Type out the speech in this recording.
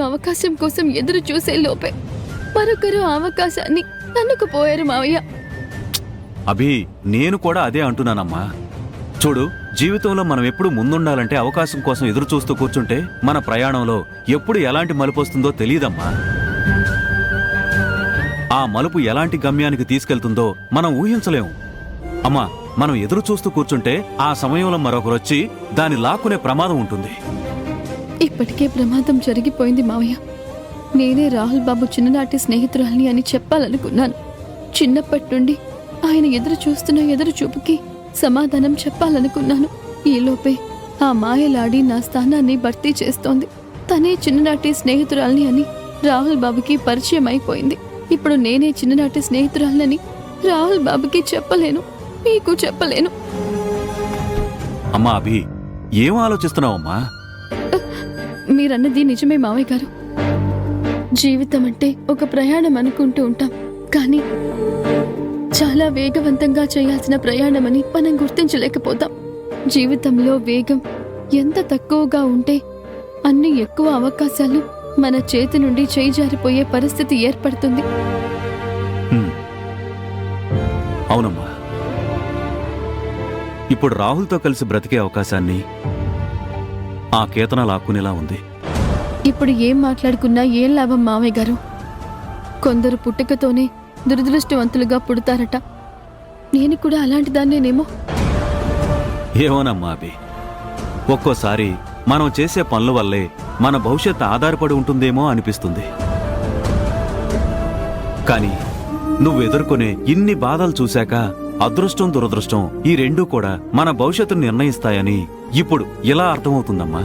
అవకాశం కోసం ఎదురు చూసే లోపే మరొకరు అవకాశాన్ని తన్నుకుపోయారు మావయ్య. అభి, నేను కూడా అదే అంటున్నానమ్మా. చూడు, జీవితంలో మనం ఎప్పుడు ముందుండాలంటే అవకాశం కోసం ఎదురు చూస్తూ కూర్చుంటే మన ప్రయాణంలో ఎప్పుడు ఎలాంటి మలుపు వస్తుందో తెలియదమ్మా. ఆ మలుపు ఎలాంటి గమ్యానికి తీసుకెళ్తుందో మనం ఊహించలేము. అమ్మా, మనం ఎదురు చూస్తూ కూర్చుంటే ఆ సమయంలో మరొకరొచ్చి దాన్ని లాక్కునే ప్రమాదం ఉంటుంది. ఇప్పటికే ప్రమాదం జరిగిపోయింది మావయ్య. నేనే రాహుల్ బాబు చిన్ననాటి స్నేహితురాలిని అని చెప్పాలనుకున్నాను. చిన్నప్పటి నుండి ఆయన ఎదురు చూస్తున్న ఎదురు చూపుకి సమాధానం చెప్పాలనుకున్నాను. ఈలోపే ఆ మాయలాడి నా స్థానాన్ని భర్తీ చేస్తోంది. తనే చిన్ననాటి స్నేహితురాలిని అని రాహుల్ బాబుకి పరిచయం అయిపోయింది. ఇప్పుడు నేనే చిన్ననాటి స్నేహితురాలిని రాహుల్ బాబుకి చెప్పలేను, మీకు చెప్పలేను. అమ్మా అభి, ఏం ఆలోచిస్తున్నావమ్మా? మీరన్నది నిజమే మావయ్య గారు. జీవితం అంటే ఒక ప్రయాణం అనుకుంటూ ఉంటాం, కానీ చాలా వేగవంతంగా చేయాల్సిన ప్రయాణమని మనం గుర్తించలేకపోతాం. జీవితంలో వేగం ఎంత తక్కువగా ఉంటే అన్ని ఎక్కువ అవకాశాలు మన చేతి నుండి చేయి జారిపోయే పరిస్థితి ఏర్పడుతుంది. అవునమ్మా, ఇప్పుడు రాహుల్తో కలిసి బ్రతికే అవకాశాన్ని ఆ కేతన లాక్కునేలా ఉంది. ఇప్పుడు ఏం మాట్లాడుకున్నా ఏం లాభం మావయ్య గారు? కొందరు పుట్టుకతోనే దురదృష్టవంతులుగా పుడతారట. నేను కూడా అలాంటి దాన్నేనేమో. ఏమోనమ్మా అభి, ఒక్కోసారి మనం చేసే పనుల వల్లే మన భవిష్యత్తు ఆధారపడి ఉంటుందేమో అనిపిస్తుంది. కానీ నువ్వెదుర్కొనే ఇన్ని బాధలు చూశాక అదృష్టం దురదృష్టం ఈ రెండూ కూడా మన భవిష్యత్తును నిర్ణయిస్తాయని ఇప్పుడు ఇలా అర్థమవుతుందమ్మా.